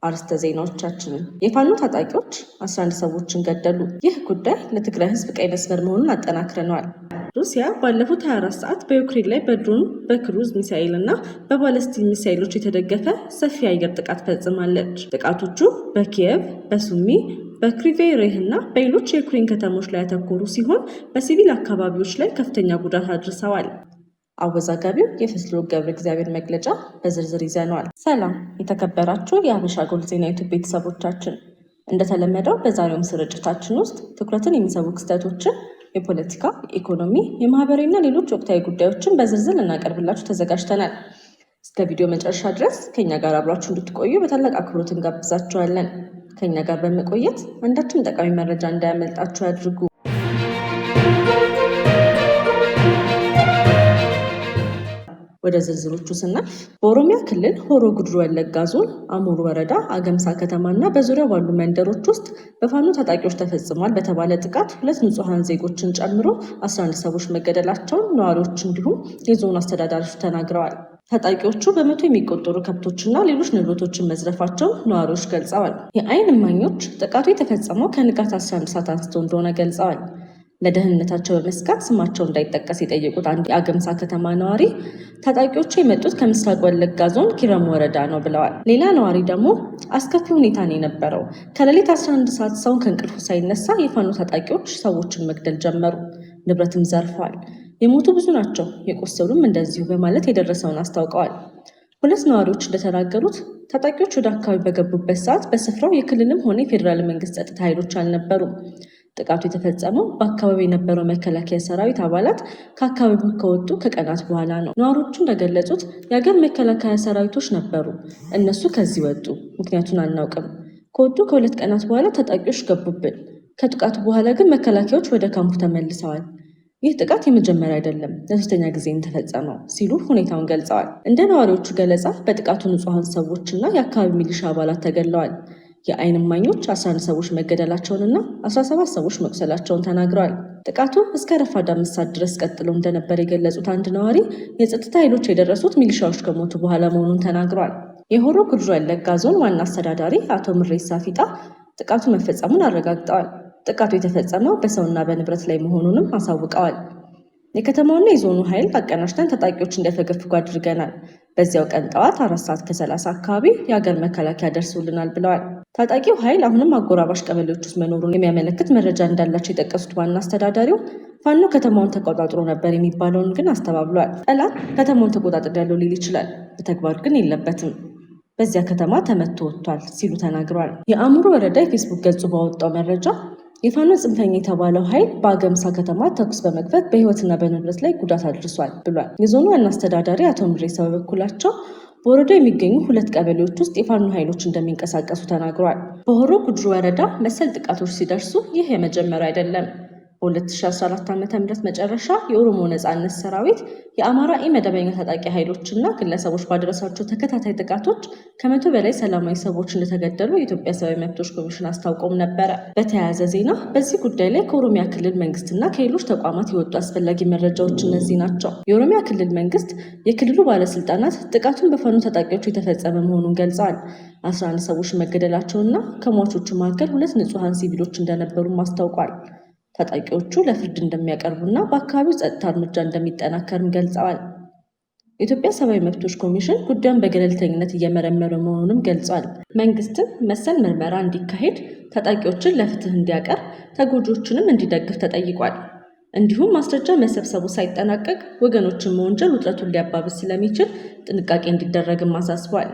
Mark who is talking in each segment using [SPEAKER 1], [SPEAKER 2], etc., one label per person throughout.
[SPEAKER 1] አርዕስተ ዜናዎቻችን የፋኖ ታጣቂዎች 11 ሰዎችን ገደሉ። ይህ ጉዳይ ለትግራይ ሕዝብ ቀይ መስመር መሆኑን አጠናክረናል። ሩሲያ ባለፉት 24 ሰዓት በዩክሬን ላይ በድሮን በክሩዝ ሚሳኤል እና በባለስቲክ ሚሳኤሎች የተደገፈ ሰፊ የአየር ጥቃት ፈጽማለች። ጥቃቶቹ በኪየቭ፣ በሱሚ፣ በክሪቬሬህ እና በሌሎች የዩክሬን ከተሞች ላይ ያተኮሩ ሲሆን በሲቪል አካባቢዎች ላይ ከፍተኛ ጉዳት አድርሰዋል። አወዛጋቢው የፍስልወ ገብረ እግዚአብሔር መግለጫ በዝርዝር ይዘነዋል። ሰላም የተከበራችሁ የሀበሻ ጎልድ ዜና ዩቲዩብ ቤተሰቦቻችን፣ እንደተለመደው በዛሬውም ስርጭታችን ውስጥ ትኩረትን የሚስቡ ክስተቶችን፣ የፖለቲካ፣ የኢኮኖሚ፣ የማህበራዊ እና ሌሎች ወቅታዊ ጉዳዮችን በዝርዝር ልናቀርብላችሁ ተዘጋጅተናል። እስከ ቪዲዮ መጨረሻ ድረስ ከኛ ጋር አብራችሁ እንድትቆዩ በታላቅ አክብሮት እንጋብዛችኋለን። ከኛ ጋር በመቆየት አንዳችም ጠቃሚ መረጃ እንዳያመልጣችሁ ያድርጉ። ወደ ዝርዝሮቹ ስናልፍ በኦሮሚያ ክልል ሆሮ ጉድሩ ወለጋ ዞን አሙሩ ወረዳ አገምሳ ከተማና በዙሪያው ባሉ መንደሮች ውስጥ በፋኖ ታጣቂዎች ተፈጽሟል በተባለ ጥቃት 2 ንጹሐን ዜጎችን ጨምሮ 11 ሰዎች መገደላቸውን ነዋሪዎች እንዲሁም የዞኑ አስተዳዳሪዎች ተናግረዋል። ታጣቂዎቹ በመቶ የሚቆጠሩ ከብቶችና ሌሎች ንብረቶችን መዝረፋቸውን ነዋሪዎች ገልጸዋል። የዓይን እማኞች ጥቃቱ የተፈጸመው ከንጋት 11 ሰዓት አንስቶ እንደሆነ ገልጸዋል። ለደህንነታቸው በመስጋት ስማቸው እንዳይጠቀስ የጠየቁት አንድ የአገምሳ ከተማ ነዋሪ ታጣቂዎቹ የመጡት ከምስራቅ ወለጋ ዞን ኪረሙ ወረዳ ነው ብለዋል። ሌላ ነዋሪ ደግሞ አስከፊ ሁኔታ ነው የነበረው። ከሌሊት 11 ሰዓት ሰውን ከእንቅልፉ ሳይነሳ የፋኖ ታጣቂዎች ሰዎችን መግደል ጀመሩ፣ ንብረትም ዘርፈዋል። የሞቱ ብዙ ናቸው፣ የቆሰሉም እንደዚሁ በማለት የደረሰውን አስታውቀዋል። 2 ነዋሪዎች እንደተናገሩት ታጣቂዎች ወደ አካባቢ በገቡበት ሰዓት በስፍራው የክልልም ሆነ የፌዴራል መንግስት ጸጥታ ኃይሎች አልነበሩም። ጥቃቱ የተፈጸመው በአካባቢው የነበረው መከላከያ ሰራዊት አባላት ከአካባቢው ከወጡ ከቀናት በኋላ ነው። ነዋሪዎቹ እንደገለጹት የሀገር መከላከያ ሰራዊቶች ነበሩ፣ እነሱ ከዚህ ወጡ፣ ምክንያቱን አናውቅም። ከወጡ ከ2 ቀናት በኋላ ታጣቂዎች ገቡብን። ከጥቃቱ በኋላ ግን መከላከያዎች ወደ ካምፑ ተመልሰዋል። ይህ ጥቃት የመጀመሪያ አይደለም፣ ለ3ኛ ጊዜ ተፈጸመው ሲሉ ሁኔታውን ገልጸዋል። እንደ ነዋሪዎቹ ገለጻ በጥቃቱ ንጹሐን ሰዎችና የአካባቢ ሚሊሻ አባላት ተገድለዋል። የዓይን እማኞች 11 ሰዎች መገደላቸውንና 17 ሰዎች መቁሰላቸውን ተናግረዋል። ጥቃቱ እስከ ረፋድ 5 ሰዓት ድረስ ቀጥሎ እንደነበር የገለጹት አንድ ነዋሪ የጸጥታ ኃይሎች የደረሱት ሚሊሻዎች ከሞቱ በኋላ መሆኑን ተናግረዋል። የሆሮ ጉድሩ ወለጋ ዞን ዋና አስተዳዳሪ አቶ ምሬሳ ፊጣ ጥቃቱ መፈጸሙን አረጋግጠዋል። ጥቃቱ የተፈጸመው በሰውና በንብረት ላይ መሆኑንም አሳውቀዋል። የከተማውና የዞኑ ኃይል አቀናጅተን ታጣቂዎች እንዲያፈገፍጉ አድርገናል። በዚያው ቀን ጠዋት 4 ሰዓት ከ30 አካባቢ የሀገር መከላከያ ደርሶልናል ብለዋል። ታጣቂው ኃይል አሁንም አጎራባሽ ቀበሌዎች ውስጥ መኖሩን የሚያመለክት መረጃ እንዳላቸው የጠቀሱት ዋና አስተዳዳሪው ፋኖ ከተማውን ተቆጣጥሮ ነበር የሚባለውን ግን አስተባብሏል። ጠላት ከተማውን ተቆጣጥሬያለሁ ሊል ይችላል፣ በተግባር ግን የለበትም። በዚያ ከተማ ተመቶ ወጥቷል ሲሉ ተናግረዋል። የአሙሩ ወረዳ የፌስቡክ ገጹ ባወጣው መረጃ የፋኖ ጽንፈኛ የተባለው ኃይል በአገምሳ ከተማ ተኩስ በመክፈት በሕይወትና በንብረት ላይ ጉዳት አድርሷል ብሏል። የዞኑ ዋና አስተዳዳሪ አቶ ምሬሳ በበኩላቸው በወረዳው የሚገኙ 2 ቀበሌዎች ውስጥ የፋኖ ኃይሎች እንደሚንቀሳቀሱ ተናግረዋል። በሆሮ ጉድሩ ወረዳ መሰል ጥቃቶች ሲደርሱ ይህ የመጀመሪያው አይደለም። በ2014 ዓ.ም መጨረሻ የኦሮሞ ነጻነት ሰራዊት የአማራ ኢመደበኛ ታጣቂ ኃይሎችና ግለሰቦች ባደረሳቸው ተከታታይ ጥቃቶች ከ100 በላይ ሰላማዊ ሰዎች እንደተገደሉ የኢትዮጵያ ሰብአዊ መብቶች ኮሚሽን አስታውቆም ነበረ። በተያያዘ ዜና በዚህ ጉዳይ ላይ ከኦሮሚያ ክልል መንግስትና ከሌሎች ተቋማት የወጡ አስፈላጊ መረጃዎች እነዚህ ናቸው። የኦሮሚያ ክልል መንግስት የክልሉ ባለስልጣናት ጥቃቱን በፋኖ ታጣቂዎች የተፈጸመ መሆኑን ገልጸዋል። 11 ሰዎች መገደላቸውና ከሟቾቹ መካከል 2 ንጹሐን ሲቪሎች እንደነበሩም አስታውቋል። ታጣቂዎቹ ለፍርድ እንደሚያቀርቡና በአካባቢው ጸጥታ እርምጃ እንደሚጠናከርም ገልጸዋል። የኢትዮጵያ ሰብአዊ መብቶች ኮሚሽን ጉዳዩን በገለልተኝነት እየመረመረ መሆኑንም ገልጿል። መንግስትም መሰል ምርመራ እንዲካሄድ፣ ታጣቂዎችን ለፍትህ እንዲያቀርብ፣ ተጎጂዎችንም እንዲደግፍ ተጠይቋል። እንዲሁም ማስረጃ መሰብሰቡ ሳይጠናቀቅ ወገኖችን መወንጀል ውጥረቱን ሊያባብስ ስለሚችል ጥንቃቄ እንዲደረግም አሳስቧል።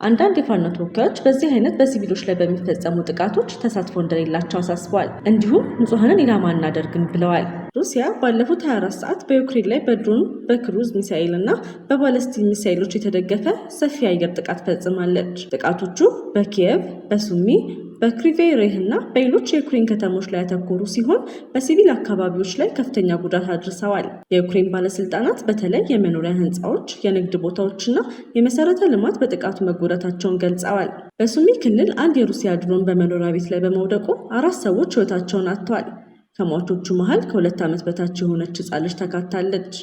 [SPEAKER 1] አንዳንድ የፋኖ ተወካዮች በዚህ አይነት በሲቪሎች ላይ በሚፈጸሙ ጥቃቶች ተሳትፎ እንደሌላቸው አሳስበዋል። እንዲሁም ንጹሐንን ኢላማ እናደርግም ብለዋል። ሩሲያ ባለፉት 24 ሰዓት በዩክሬን ላይ በድሮን በክሩዝ ሚሳኤል እና በባለስቲክ ሚሳኤሎች የተደገፈ ሰፊ የአየር ጥቃት ፈጽማለች። ጥቃቶቹ በኪየቭ፣ በሱሚ፣ በክሪቬሬህ እና በሌሎች የዩክሬን ከተሞች ላይ ያተኮሩ ሲሆን በሲቪል አካባቢዎች ላይ ከፍተኛ ጉዳት አድርሰዋል። የዩክሬን ባለስልጣናት በተለይ የመኖሪያ ህንፃዎች፣ የንግድ ቦታዎችና የመሰረተ ልማት በጥቃቱ መጎዳታቸውን ገልጸዋል። በሱሚ ክልል አንድ የሩሲያ ድሮን በመኖሪያ ቤት ላይ በመውደቁ 4 ሰዎች ህይወታቸውን አጥተዋል። ከሟቾቹ መሃል ከ2 ዓመት በታች የሆነች ህፃን ልጅ ተካታለች።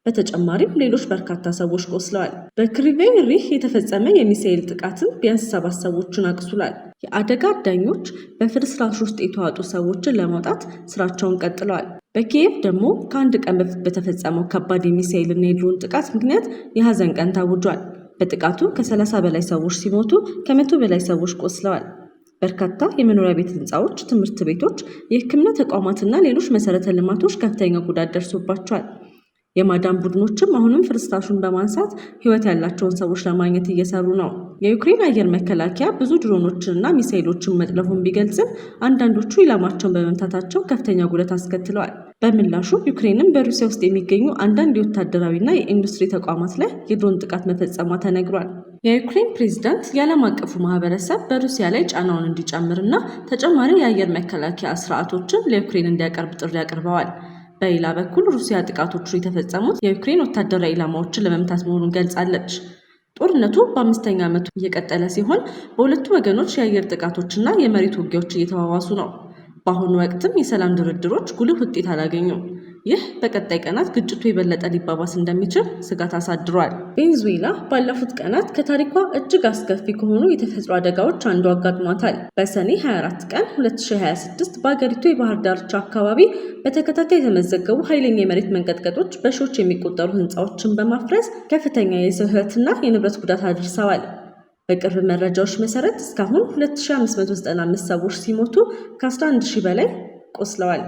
[SPEAKER 1] በተጨማሪም ሌሎች በርካታ ሰዎች ቆስለዋል። በክሪቬን ሪህ የተፈጸመ የሚሳኤል ጥቃትም ቢያንስ 7 ሰዎችን አቁስሏል። የአደጋ አዳኞች በፍርስራሽ ውስጥ የተዋጡ ሰዎችን ለማውጣት ስራቸውን ቀጥለዋል። በኪየቭ ደግሞ ከአንድ ቀን በፊት በተፈጸመው ከባድ የሚሳኤልና የድሮን ጥቃት ምክንያት የሀዘን ቀን ታውጇል። በጥቃቱ ከ30 በላይ ሰዎች ሲሞቱ ከ100 በላይ ሰዎች ቆስለዋል። በርካታ የመኖሪያ ቤት ህንፃዎች፣ ትምህርት ቤቶች፣ የሕክምና ተቋማትና ሌሎች መሰረተ ልማቶች ከፍተኛ ጉዳት ደርሶባቸዋል። የማዳን ቡድኖችም አሁንም ፍርስራሹን በማንሳት ህይወት ያላቸውን ሰዎች ለማግኘት እየሰሩ ነው። የዩክሬን አየር መከላከያ ብዙ ድሮኖችንና ሚሳኤሎችን መጥለፉን ቢገልጽም አንዳንዶቹ ኢላማቸውን በመምታታቸው ከፍተኛ ጉዳት አስከትለዋል። በምላሹ ዩክሬንም በሩሲያ ውስጥ የሚገኙ አንዳንድ የወታደራዊና የኢንዱስትሪ ተቋማት ላይ የድሮን ጥቃት መፈጸሟ ተነግሯል። የዩክሬን ፕሬዝዳንት የዓለም አቀፉ ማህበረሰብ በሩሲያ ላይ ጫናውን እንዲጨምርና ተጨማሪ የአየር መከላከያ ስርዓቶችን ለዩክሬን እንዲያቀርብ ጥሪ አቅርበዋል። በሌላ በኩል ሩሲያ ጥቃቶቹ የተፈጸሙት የዩክሬን ወታደራዊ ኢላማዎችን ለመምታት መሆኑን ገልጻለች። ጦርነቱ በ5ኛ ዓመቱ እየቀጠለ ሲሆን በሁለቱ ወገኖች የአየር ጥቃቶችና የመሬት ውጊያዎች እየተባባሱ ነው። በአሁኑ ወቅትም የሰላም ድርድሮች ጉልህ ውጤት አላገኙም። ይህ በቀጣይ ቀናት ግጭቱ የበለጠ ሊባባስ እንደሚችል ስጋት አሳድሯል። ቬኔዙዌላ ባለፉት ቀናት ከታሪኳ እጅግ አስከፊ ከሆኑ የተፈጥሮ አደጋዎች አንዱ አጋጥሟታል። በሰኔ 24 ቀን 2026 በአገሪቱ የባህር ዳርቻ አካባቢ በተከታታይ የተመዘገቡ ኃይለኛ የመሬት መንቀጥቀጦች በሺዎች የሚቆጠሩ ሕንፃዎችን በማፍረስ ከፍተኛ የሰው ሕይወትና የንብረት ጉዳት አድርሰዋል። በቅርብ መረጃዎች መሰረት እስካሁን 2595 ሰዎች ሲሞቱ ከ11000 በላይ ቆስለዋል።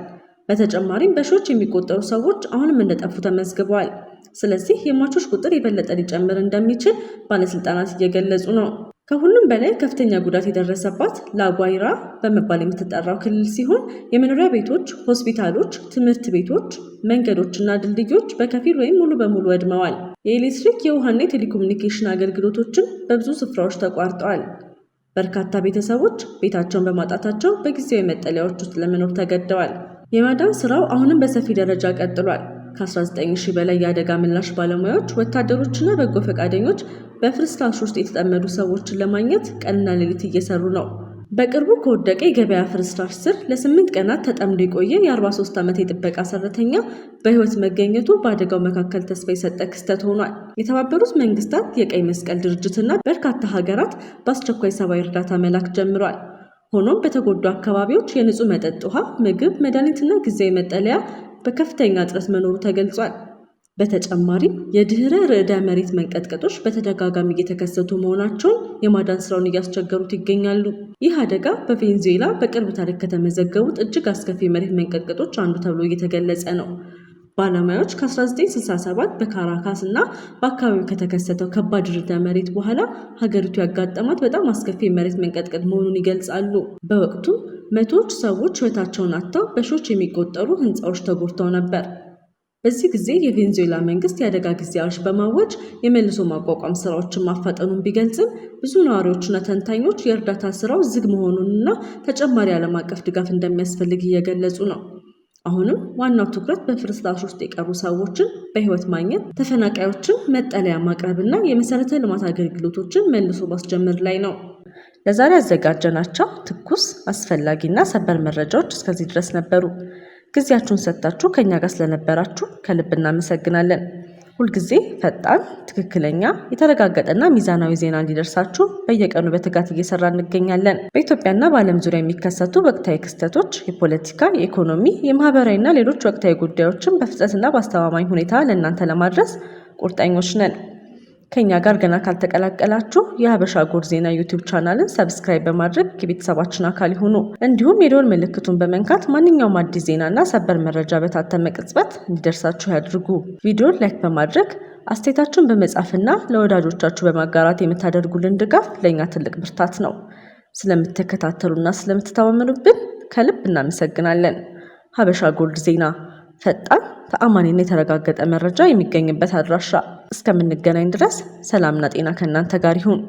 [SPEAKER 1] በተጨማሪም በሺዎች የሚቆጠሩ ሰዎች አሁንም እንደጠፉ ተመዝግበዋል። ስለዚህ የሟቾች ቁጥር የበለጠ ሊጨምር እንደሚችል ባለስልጣናት እየገለጹ ነው። ከሁሉም በላይ ከፍተኛ ጉዳት የደረሰባት ላጓይራ በመባል የምትጠራው ክልል ሲሆን የመኖሪያ ቤቶች፣ ሆስፒታሎች፣ ትምህርት ቤቶች፣ መንገዶችና ድልድዮች በከፊል ወይም ሙሉ በሙሉ ወድመዋል። የኤሌክትሪክ የውሃና የቴሌኮሙኒኬሽን አገልግሎቶችም በብዙ ስፍራዎች ተቋርጠዋል። በርካታ ቤተሰቦች ቤታቸውን በማጣታቸው በጊዜያዊ መጠለያዎች ውስጥ ለመኖር ተገደዋል። የማዳን ስራው አሁንም በሰፊ ደረጃ ቀጥሏል። ከ19000 በላይ የአደጋ ምላሽ ባለሙያዎች፣ ወታደሮችና በጎ ፈቃደኞች በፍርስራሽ ውስጥ የተጠመዱ ሰዎችን ለማግኘት ቀንና ሌሊት እየሰሩ ነው። በቅርቡ ከወደቀ የገበያ ፍርስራሽ ስር ለ8 ቀናት ተጠምዶ የቆየ የ43 ዓመት የጥበቃ ሰራተኛ በህይወት መገኘቱ በአደጋው መካከል ተስፋ የሰጠ ክስተት ሆኗል። የተባበሩት መንግስታት የቀይ መስቀል ድርጅትና በርካታ ሀገራት በአስቸኳይ ሰብአዊ እርዳታ መላክ ጀምሯል። ሆኖም በተጎዱ አካባቢዎች የንጹህ መጠጥ ውሃ፣ ምግብ፣ መድኃኒትና ጊዜያዊ መጠለያ በከፍተኛ እጥረት መኖሩ ተገልጿል። በተጨማሪም የድህረ ርዕደ መሬት መንቀጥቀጦች በተደጋጋሚ እየተከሰቱ መሆናቸውን የማዳን ስራውን እያስቸገሩት ይገኛሉ። ይህ አደጋ በቬኔዙዌላ በቅርብ ታሪክ ከተመዘገቡት እጅግ አስከፊ የመሬት መንቀጥቀጦች አንዱ ተብሎ እየተገለጸ ነው። ባለሙያዎች ከ1967 በካራካስ እና በአካባቢው ከተከሰተው ከባድ ርዕደ መሬት በኋላ ሀገሪቱ ያጋጠማት በጣም አስከፊ የመሬት መንቀጥቀጥ መሆኑን ይገልጻሉ። በወቅቱ መቶዎች ሰዎች ህይወታቸውን አጥተው በሺዎች የሚቆጠሩ ህንፃዎች ተጎድተው ነበር። በዚህ ጊዜ የቬኔዙዌላ መንግስት የአደጋ ጊዜ አዋጅ በማወጅ የመልሶ ማቋቋም ስራዎችን ማፋጠኑን ቢገልጽም ብዙ ነዋሪዎችና ተንታኞች የእርዳታ ስራው ዝግ መሆኑንና ተጨማሪ ዓለም አቀፍ ድጋፍ እንደሚያስፈልግ እየገለጹ ነው። አሁንም ዋናው ትኩረት በፍርስራሽ ውስጥ የቀሩ ሰዎችን በህይወት ማግኘት፣ ተፈናቃዮችን መጠለያ ማቅረብና የመሰረተ ልማት አገልግሎቶችን መልሶ ማስጀመር ላይ ነው። ለዛሬ ያዘጋጀናቸው ትኩስ አስፈላጊና ሰበር መረጃዎች እስከዚህ ድረስ ነበሩ። ጊዜያችሁን ሰጥታችሁ ከኛ ጋር ስለነበራችሁ ከልብ እናመሰግናለን። ሁልጊዜ ፈጣን፣ ትክክለኛ፣ የተረጋገጠና ሚዛናዊ ዜና እንዲደርሳችሁ በየቀኑ በትጋት እየሰራ እንገኛለን። በኢትዮጵያና በዓለም ዙሪያ የሚከሰቱ ወቅታዊ ክስተቶች፣ የፖለቲካ፣ የኢኮኖሚ፣ የማህበራዊና ሌሎች ወቅታዊ ጉዳዮችን በፍጥነትና በአስተማማኝ ሁኔታ ለእናንተ ለማድረስ ቁርጠኞች ነን። ከኛ ጋር ገና ካልተቀላቀላችሁ የሀበሻ ጎር ዜና ዩቲዩብ ቻናልን ሰብስክራይብ በማድረግ የቤተሰባችን አካል ይሁኑ። እንዲሁም የደወል ምልክቱን በመንካት ማንኛውም አዲስ ዜናና ሰበር መረጃ በታተመ ቅጽበት እንዲደርሳችሁ ያድርጉ። ቪዲዮን ላይክ በማድረግ አስተያየታችሁን በመጻፍና ለወዳጆቻችሁ በማጋራት የምታደርጉልን ድጋፍ ለእኛ ትልቅ ብርታት ነው። ስለምትከታተሉና ስለምትተማመኑብን ከልብ እናመሰግናለን። ሀበሻ ጎልድ ዜና፣ ፈጣን፣ ተአማኒና የተረጋገጠ መረጃ የሚገኝበት አድራሻ። እስከምንገናኝ ድረስ ሰላምና ጤና ከእናንተ ጋር ይሁን።